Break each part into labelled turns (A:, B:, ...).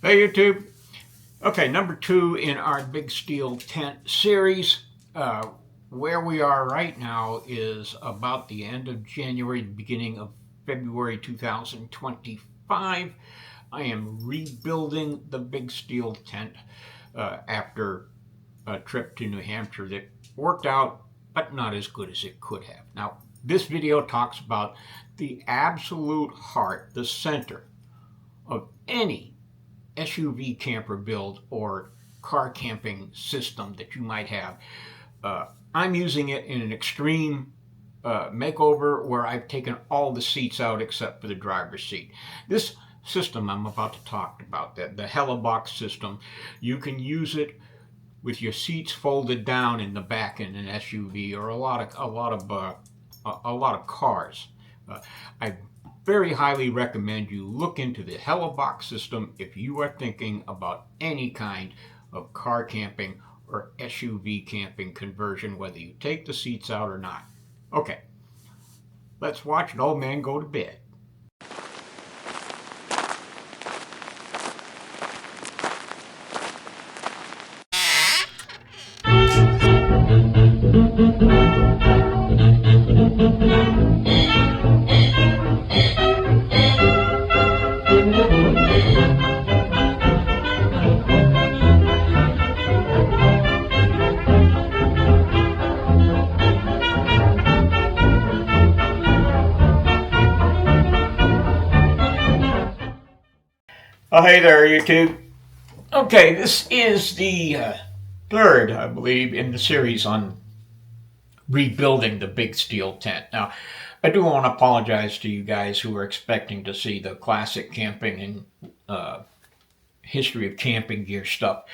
A: Hey YouTube. Okay, number 2 in our big steel tent series. Where we are right now is about the end of January, the beginning of February 2025. I am rebuilding the big steel tent after a trip to New Hampshire that worked out, but not as good as it could have. Now, this video talks about the absolute heart, the center of any SUV camper build or car camping system that you might have. I'm using it in an extreme makeover where I've taken all the seats out except for the driver's seat. This system I'm about to talk about, the Helebox system, you can use it with your seats folded down in the back in an SUV or a lot of cars. I very highly recommend you look into the Helebox system if you are thinking about any kind of car camping or SUV camping conversion, whether you take the seats out or not. Okay, let's watch an old man go to bed. Oh, hey there, YouTube. Okay, this is the third, I believe, in the series on rebuilding the big steel tent. Now, I do want to apologize to you guys who are expecting to see the classic camping and history of camping gear stuff.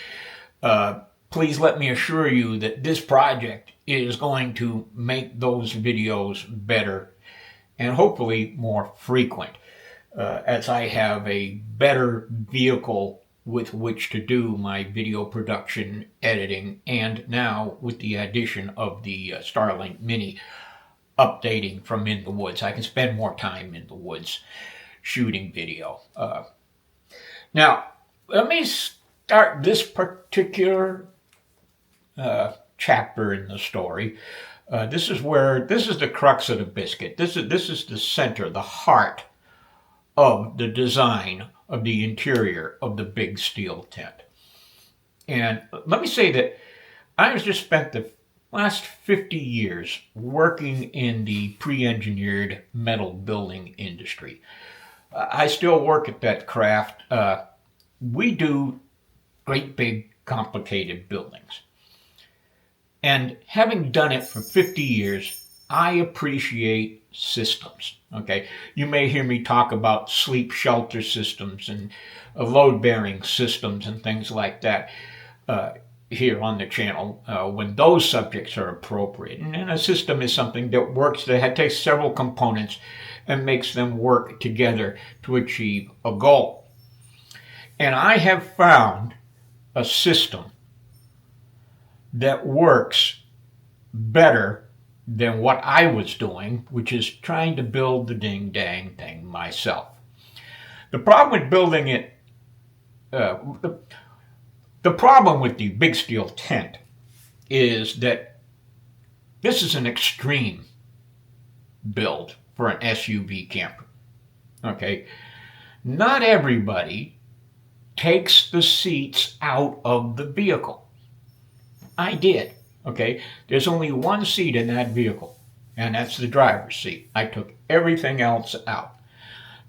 A: Please let me assure you that this project is going to make those videos better and hopefully more frequent. As I have a better vehicle with which to do my video production, editing, and now with the addition of the Starlink Mini updating from in the woods, I can spend more time in the woods shooting video. Now, let me start this particular chapter in the story. This is the crux of the biscuit. This is the center, the heart of the design of the interior of the big steel tent. And let me say that I've just spent the last 50 years working in the pre-engineered metal building industry. I still work at that craft. We do great big complicated buildings. And having done it for 50 years, I appreciate systems. Okay, you may hear me talk about sleep shelter systems and load-bearing systems and things like that here on the channel when those subjects are appropriate. And a system is something that works, that takes several components and makes them work together to achieve a goal. And I have found a system that works better than what I was doing, which is trying to build the ding-dang thing myself. The problem with building it, the problem with the big steel tent is that this is an extreme build for an SUV camper. Okay, not everybody takes the seats out of the vehicle. I did. Okay, there's only one seat in that vehicle, and that's the driver's seat. I took everything else out.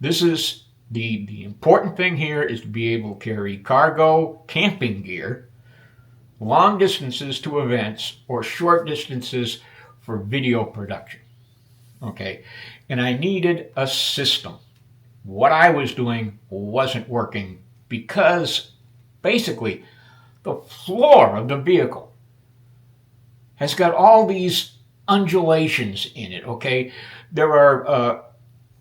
A: This is the important thing here is to be able to carry cargo, camping gear, long distances to events, or short distances for video production. Okay, and I needed a system. What I was doing wasn't working because basically the floor of the vehicle has got all these undulations in it. Okay, there's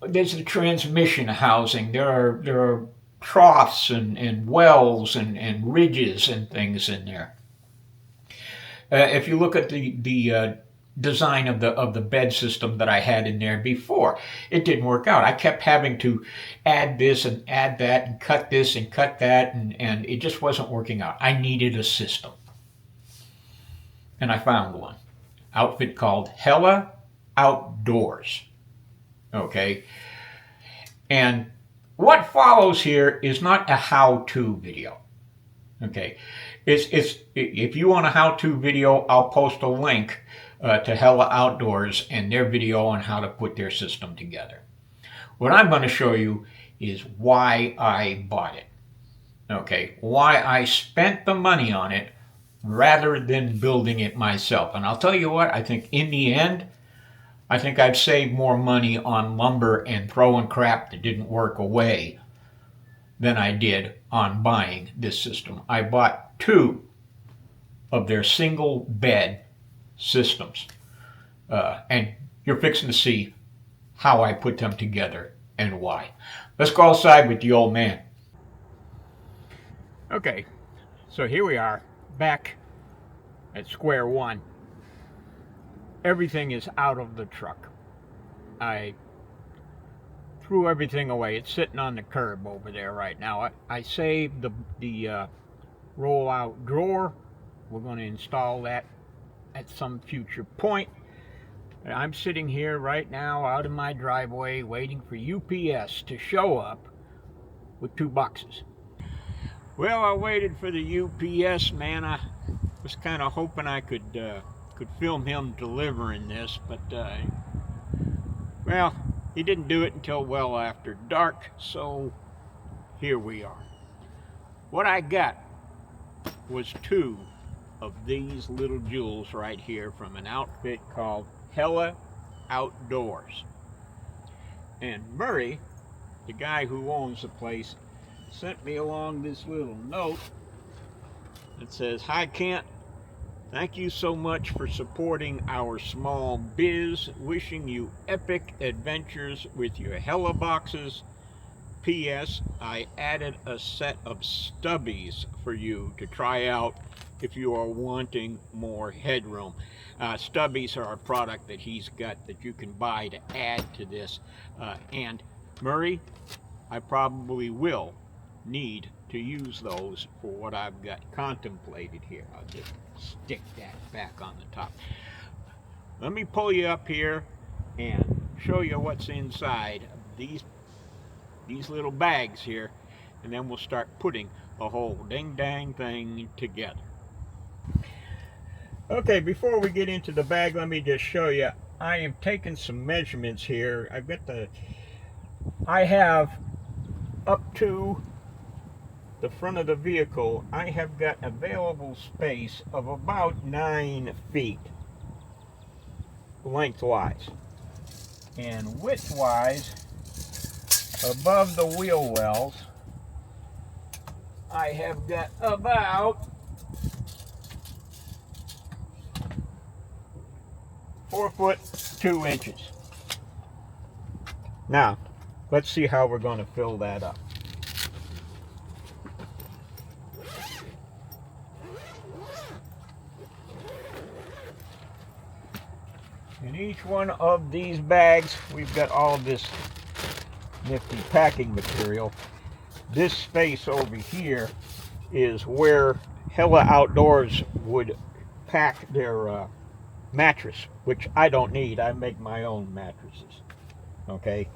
A: the transmission housing. There are troughs and wells and ridges and things in there. If you look at the design of the bed system that I had in there before. It didn't work out. I kept having to add this and add that and cut this and cut that, and it just wasn't working out. I needed a system. And I found one. Outfit called Hella Outdoors. Okay? And what follows here is not a how-to video. Okay? It's if you want a how-to video, I'll post a link to Hella Outdoors and their video on how to put their system together. What I'm going to show you is why I bought it. Okay, why I spent the money on it rather than building it myself. And I'll tell you what, I think in the end, I think I've saved more money on lumber and throwing crap that didn't work away than I did on buying this system. I bought 2 of their single bed systems. And you're fixing to see how I put them together and why. Let's go outside with the old man. Okay, so here we are, back at square one. Everything is out of the truck. I threw everything away. It's sitting on the curb over there right now. I saved the roll-out drawer. We're going to install that at some future point. I'm sitting here right now out in my driveway waiting for UPS to show up with 2 boxes. Well, I waited for the UPS man. I was kind of hoping I could film him delivering this, but well, he didn't do it until well after dark, so here we are. What I got was 2 of these little jewels right here from an outfit called Hella Outdoors. And Murray, the guy who owns the place, sent me along this little note that says, "Hi Kent, thank you so much for supporting our small biz. Wishing you epic adventures with your Heleboxes. P.S. I added a set of stubbies for you to try out if you are wanting more headroom." Stubbies are a product that he's got that you can buy to add to this. And Murray, I probably will need to use those for what I've got contemplated here. I'll just stick that back on the top. Let me pull you up here and show you what's inside of these little bags here, and then we'll start putting the whole ding-dang thing together. Okay, before we get into the bag, let me just show you. I am taking some measurements here. I have up to the front of the vehicle, I have got available space of about 9 feet lengthwise. And widthwise, above the wheel wells, I have got about 4 foot 2 inches. Now, let's see how we're going to fill that up. In each one of these bags, we've got all this nifty packing material. This space over here is where Hella Outdoors would pack their mattress, which I don't need. I make my own mattresses. Okay,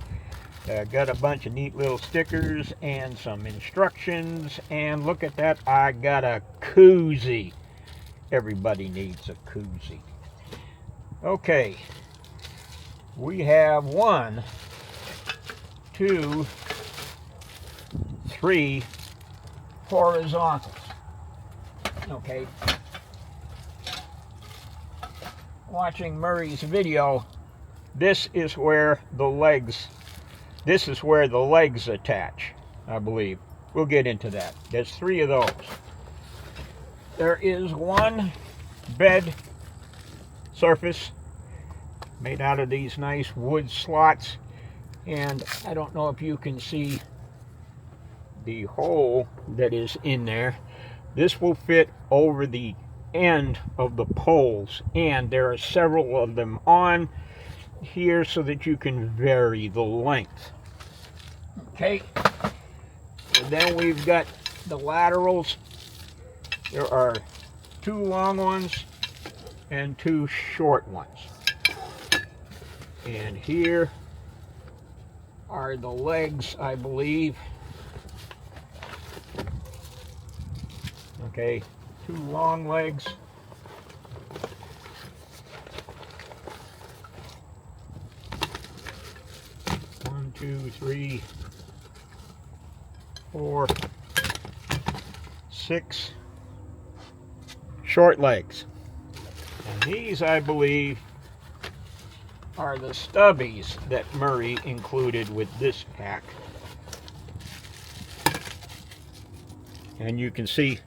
A: got a bunch of neat little stickers and some instructions, and look at that, I got a koozie. Everybody needs a koozie. Okay, we have 1, 2, 3 horizontals. Okay, watching Murray's video, this is where the legs attach, I believe. We'll get into that. There's 3 of those. There is 1 bed surface made out of these nice wood slots, and I don't know if you can see the hole that is in there. This will fit over the end of the poles, and there are several of them on here so that you can vary the length. Okay, and then we've got the laterals. There are 2 long ones and 2 short ones. And here are the legs, I believe. Okay, 2 long legs. One, 2, 3, 4, 6 short legs. And these, I believe, are the stubbies that Murray included with this pack. And you can see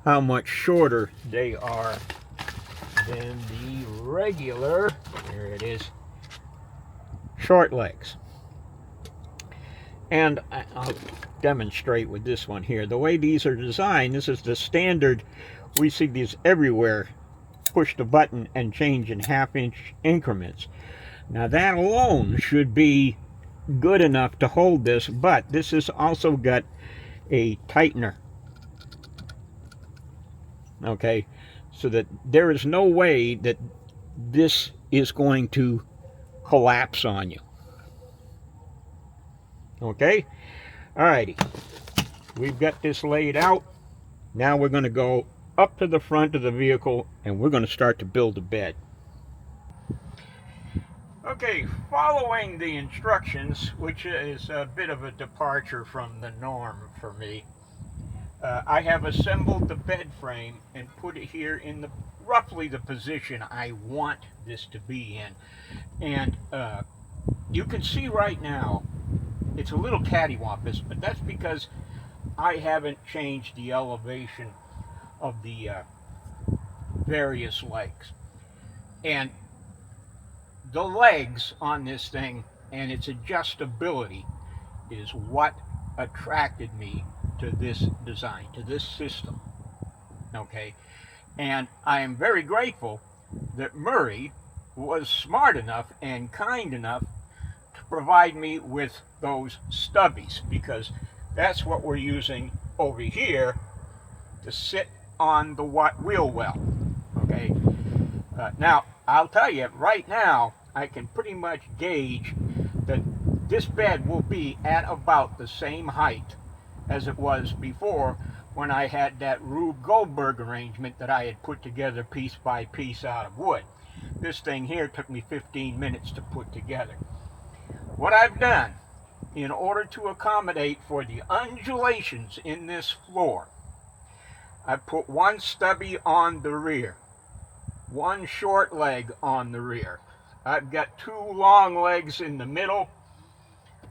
A: how much shorter they are than the regular, there it is, short legs. And I'll demonstrate with this one here. The way these are designed, this is the standard. We see these everywhere. Push the button and change in 1/2 inch increments. Now that alone should be good enough to hold this, but this has also got a tightener. Okay, so that there is no way that this is going to collapse on you. Okay, alrighty, we've got this laid out. Now we're going to go up to the front of the vehicle and we're going to start to build a bed. Okay, following the instructions, which is a bit of a departure from the norm for me, I have assembled the bed frame and put it here in the roughly the position I want this to be in. And you can see right now it's a little cattywampus, but that's because I haven't changed the elevation of the various legs. And the legs on this thing and its adjustability is what attracted me to this design, to this system. Okay, and I am very grateful that Murray was smart enough and kind enough to provide me with those stubbies, because that's what we're using over here to sit on the wheel well. Okay, now I'll tell you right now, I can pretty much gauge that this bed will be at about the same height as it was before when I had that Rube Goldberg arrangement that I had put together piece by piece out of wood. This thing here took me 15 minutes to put together. What I've done, in order to accommodate for the undulations in this floor, I put 1 stubby on the rear, 1 short leg on the rear. I've got 2 long legs in the middle,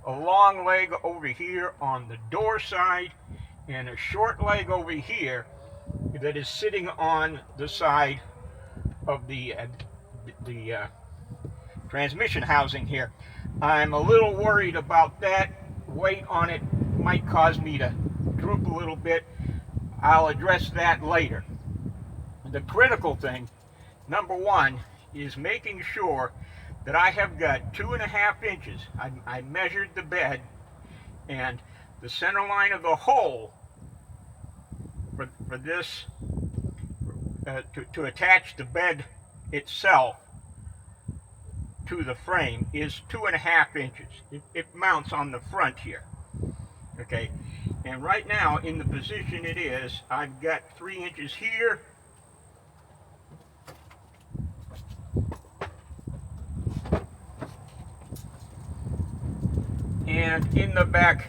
A: a long leg over here on the door side, and a short leg over here that is sitting on the side of the transmission housing here. I'm a little worried about that. Weight on it might cause me to droop a little bit. I'll address that later. The critical thing, number 1, is making sure that I have got 2.5 inches. I measured the bed, and the center line of the hole for this to attach the bed itself to the frame is 2.5 inches. It mounts on the front here. Okay, and right now in the position it is, I've got 3 inches here. And in the back,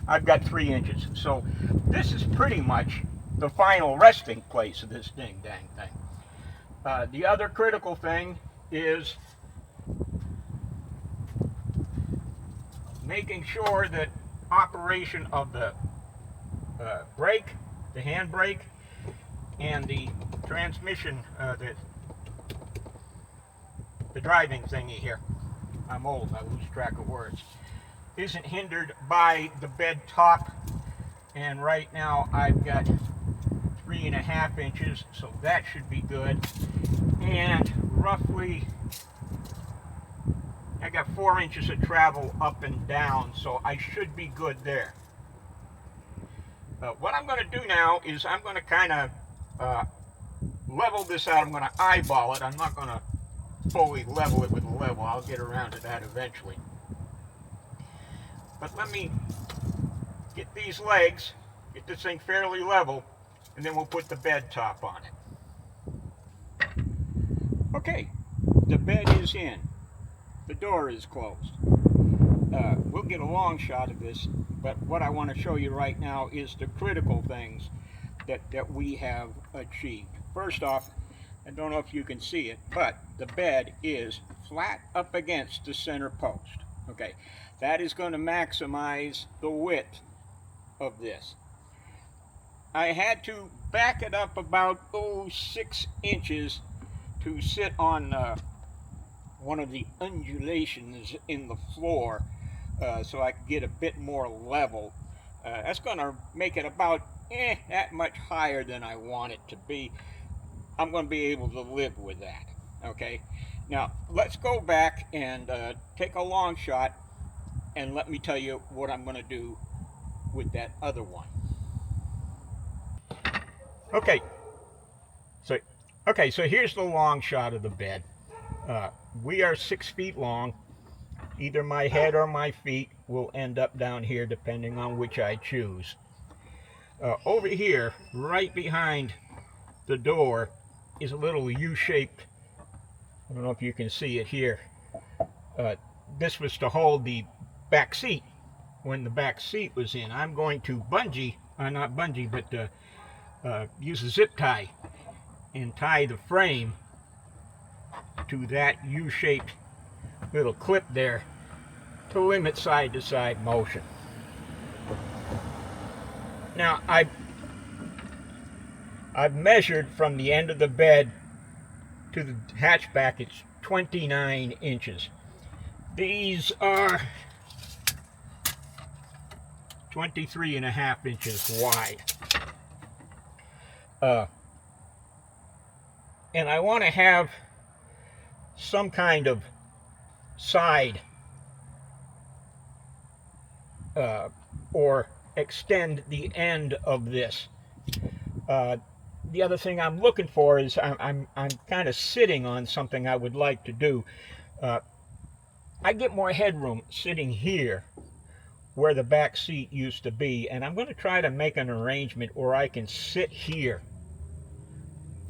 A: I've got 3 inches. So this is pretty much the final resting place of this dang thing. The other critical thing is making sure that operation of the brake, the hand brake, and the transmission, the driving thingy here, I'm old, I lose track of words, isn't hindered by the bed top. And right now I've got 3.5 inches, so that should be good. And roughly, I got 4 inches of travel up and down, so I should be good there. What I'm going to do now is I'm going to kind of level this out. I'm going to eyeball it. I'm not going to fully level it with a level. I'll get around to that eventually. But let me get these legs, get this thing fairly level, and then we'll put the bed top on it. Okay, the bed is in. The door is closed. We'll get a long shot of this, but what I want to show you right now is the critical things that we have achieved. First off, I don't know if you can see it, but the bed is flat up against the center post. Okay, that is going to maximize the width of this. I had to back it up about 6 inches to sit on one of the undulations in the floor so I could get a bit more level. That's going to make it about that much higher than I want it to be. I'm going to be able to live with that. Okay, now let's go back and take a long shot, and let me tell you what I'm going to do with that other one. Okay, so here's the long shot of the bed. We are 6 feet long. Either my head or my feet will end up down here depending on which I choose. Over here, right behind the door, is a little U-shaped, I don't know if you can see it here. This was to hold the back seat when the back seat was in. I'm going to use a zip tie and tie the frame to that U-shaped little clip there to limit side-to-side motion. Now I've measured from the end of the bed to the hatchback. It's 29 inches. These are 23.5 inches wide. And I want to have some kind of side or extend the end of this. The other thing I'm looking for is I'm kind of sitting on something I would like to do. I get more headroom sitting here where the back seat used to be, and I'm going to try to make an arrangement where I can sit here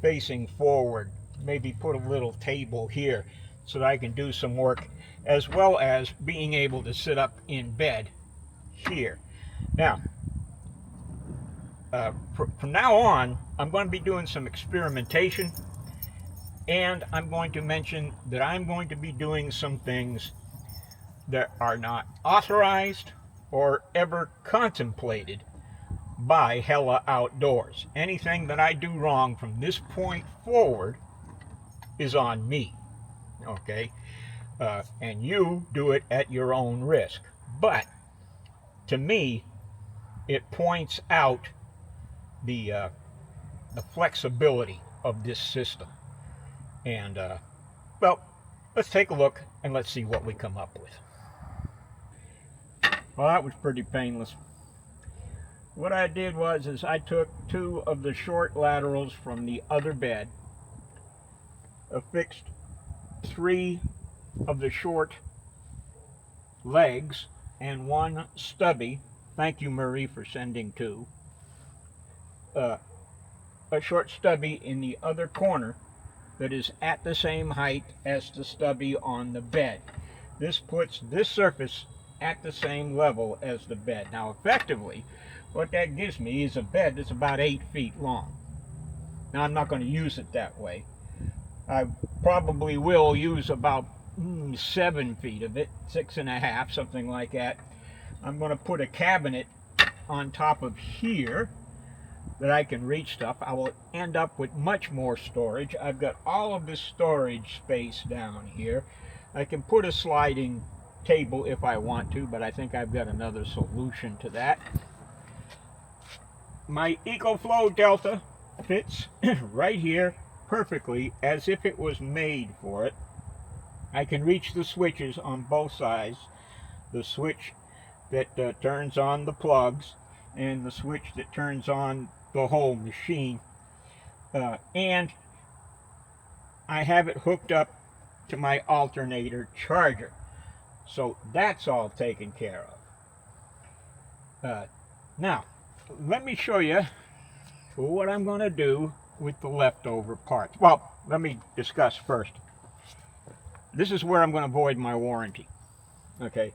A: facing forward, maybe put a little table here so that I can do some work, as well as being able to sit up in bed here. Now, from now on, I'm going to be doing some experimentation, and I'm going to mention that I'm going to be doing some things that are not authorized or ever contemplated by Hella Outdoors. Anything that I do wrong from this point forward is on me, okay? And you do it at your own risk. But to me, it points out the flexibility of this system. And well, let's take a look and let's see what we come up with. Well, that was pretty painless. What I did was I took 2 of the short laterals from the other bed, affixed 3 of the short legs and 1 stubby. Thank you, Murray, for sending 2. A short stubby in the other corner that is at the same height as the stubby on the bed. This puts this surface at the same level as the bed. Now, effectively, what that gives me is a bed that's about 8 feet long. Now, I'm not going to use it that way. I probably will use about 7 feet of it, 6.5, something like that. I'm going to put a cabinet on top of here that I can reach stuff. I will end up with much more storage. I've got all of this storage space down here. I can put a sliding table if I want to, but I think I've got another solution to that. My EcoFlow Delta fits right here perfectly as if it was made for it. I can reach the switches on both sides. The switch that turns on the plugs and the switch that turns on the whole machine. And I have it hooked up to my alternator charger. So that's all taken care of. Now, let me show you what I'm going to do with the leftover parts. Well, let me discuss first. This is where I'm going to void my warranty. Okay,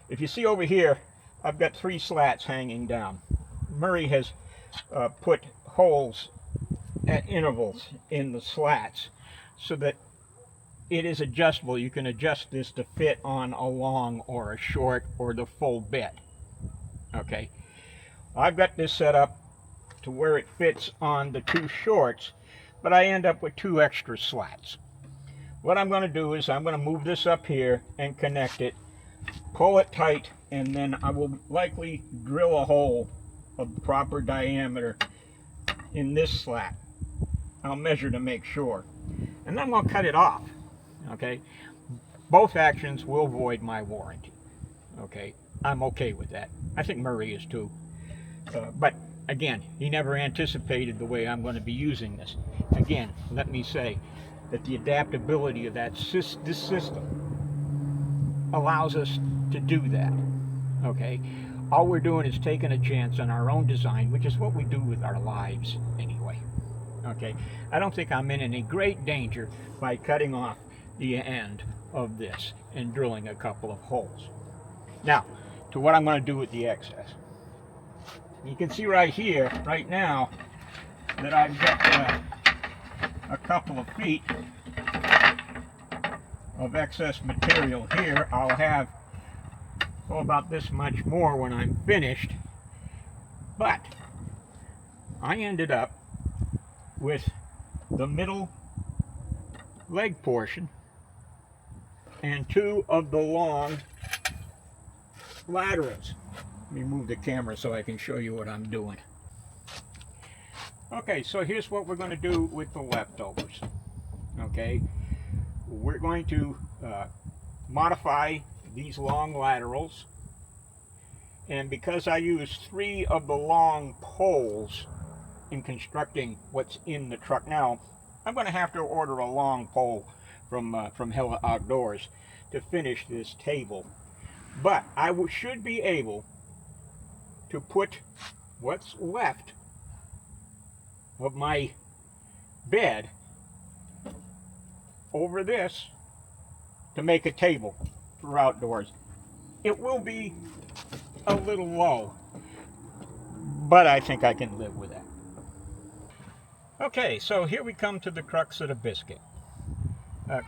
A: if you see over here, I've got 3 slats hanging down. Murray has put holes at intervals in the slats so that it is adjustable. You can adjust this to fit on a long or a short or the full bed. Okay, I've got this set up to where it fits on the 2 shorts, but I end up with 2 extra slats. What I'm going to do is I'm going to move this up here and connect it, pull it tight, and then I will likely drill a hole of the proper diameter in this slat. I'll measure to make sure. And then I'm going to cut it off. Okay? Both actions will void my warranty. Okay? I'm okay with that. I think Murray is too. But again, he never anticipated the way I'm going to be using this. Again, let me say that the adaptability of this system allows us to do that. Okay? All we're doing is taking a chance on our own design, which is what we do with our lives anyway. Okay? I don't think I'm in any great danger by cutting off the end of this and drilling a couple of holes. Now, to what I'm going to do with the excess. You can see right here, right now, that I've got a couple of feet of excess material here. I'll have about this much more when I'm finished, but I ended up with the middle leg portion and 2 of the long laterals. Let me move the camera so I can show you what I'm doing. Okay, so here's what we're going to do with the leftovers. Okay, we're going to modify these long laterals, and because I used 3 of the long poles in constructing what's in the truck now, I'm going to have to order a long pole from Hella Outdoors to finish this table. But I should be able to put what's left of my bed over this to make a table for outdoors. It will be a little low, but I think I can live with that. Okay, so here we come to the crux of the biscuit.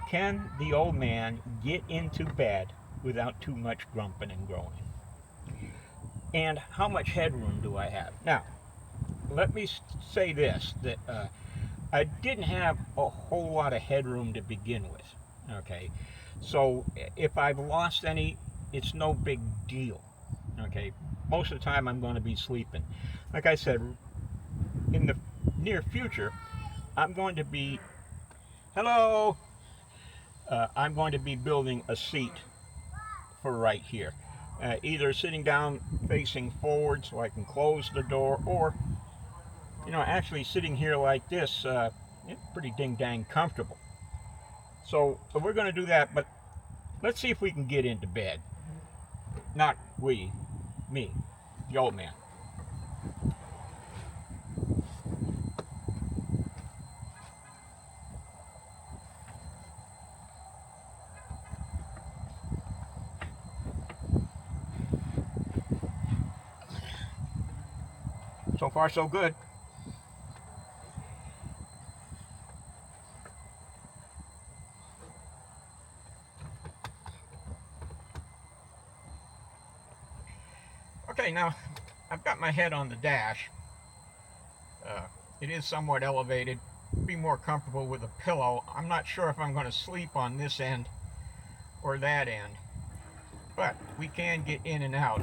A: Can the old man get into bed without too much grumping and groaning? And how much headroom do I have? Now, let me say this, that I didn't have a whole lot of headroom to begin with. Okay, so if I've lost any, it's no big deal. Okay, most of the time I'm going to be sleeping. Like I said, in the near future, I'm going to be, I'm going to be building a seat for right here. Either sitting down facing forward so I can close the door, or, actually sitting here like this, it's pretty ding-dang comfortable. So we're going to do that, but let's see if we can get into bed. Not we, me, the old man. So far, so good. Okay, now I've got my head on the dash. It is somewhat elevated. Be more comfortable with a pillow. I'm not sure if I'm going to sleep on this end or that end, but we can get in and out.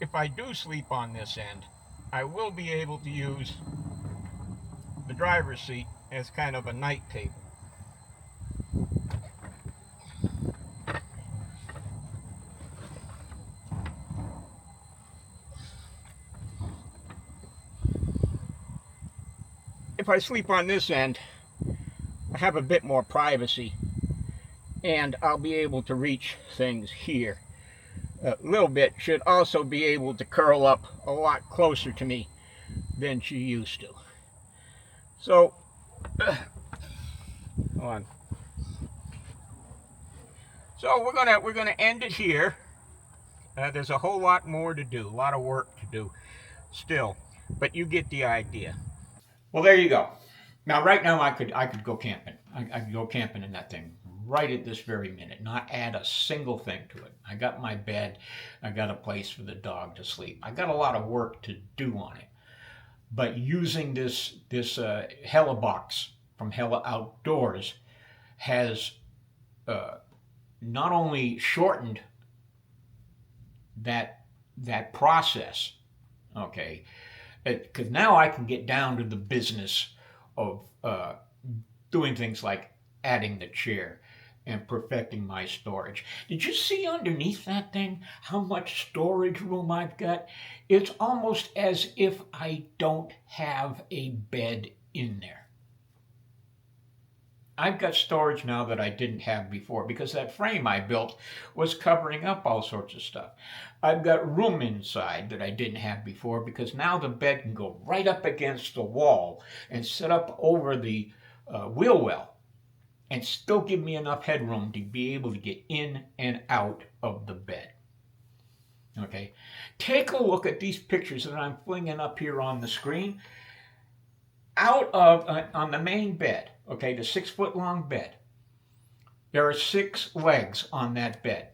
A: If if I do sleep on this end, I will be able to use the driver's seat as kind of a night table. If I sleep on this end, I have a bit more privacy, and I'll be able to reach things here. A little bit should also be able to curl up a lot closer to me than she used to. So, hold on. So we're gonna end it here. There's a whole lot more to do, a lot of work to do still, but you get the idea. Well, there you go. Now, right now, I could go camping. I could go camping in that thing right at this very minute, not add a single thing to it. I got my bed. I got a place for the dog to sleep. I got a lot of work to do on it. But using this Helebox from Hella Outdoors has not only shortened that process, okay, because now I can get down to the business of doing things like adding the chair and perfecting my storage. Did you see underneath that thing how much storage room I've got? It's almost as if I don't have a bed in there. I've got storage now that I didn't have before because that frame I built was covering up all sorts of stuff. I've got room inside that I didn't have before because now the bed can go right up against the wall and sit up over the wheel well and still give me enough headroom to be able to get in and out of the bed. Okay, take a look at these pictures that I'm flinging up here on the screen. Out of, on the main bed, okay, the 6-foot long bed, there are 6 legs on that bed.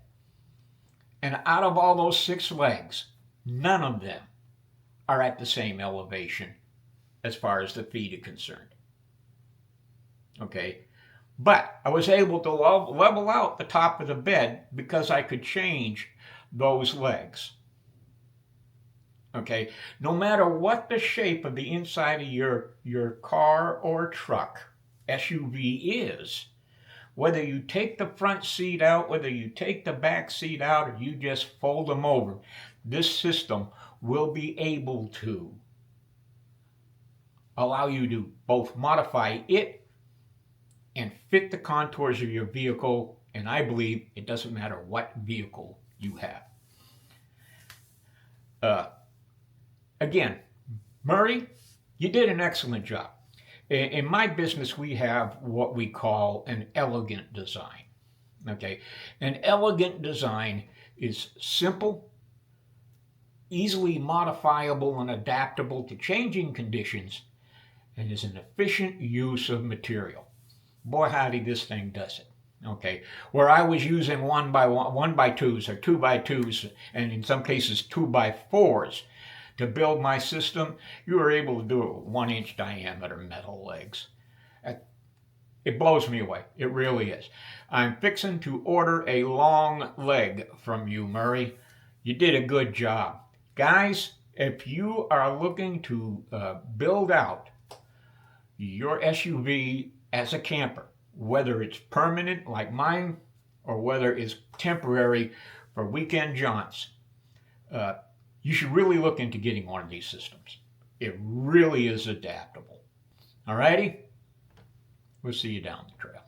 A: And out of all those 6 legs, none of them are at the same elevation as far as the feet are concerned. Okay, but I was able to level out the top of the bed because I could change those legs. Okay, no matter what the shape of the inside of your car or truck, SUV is, whether you take the front seat out, whether you take the back seat out, or you just fold them over, this system will be able to allow you to both modify it and fit the contours of your vehicle, and I believe it doesn't matter what vehicle you have. Again, Murray, you did an excellent job. In my business, we have what we call an elegant design. Okay, an elegant design is simple, easily modifiable and adaptable to changing conditions, and is an efficient use of material. Boy, howdy, this thing does it. Okay, where I was using 1x2s or 2x2s, and in some cases 2x4s, to build my system, you were able to do it with 1-inch diameter metal legs. It blows me away. It really is. I'm fixing to order a long leg from you, Murray. You did a good job. Guys, if you are looking to build out your SUV as a camper, whether it's permanent like mine or whether it's temporary for weekend jaunts, you should really look into getting one of these systems. It really is adaptable. All righty? We'll see you down the trail.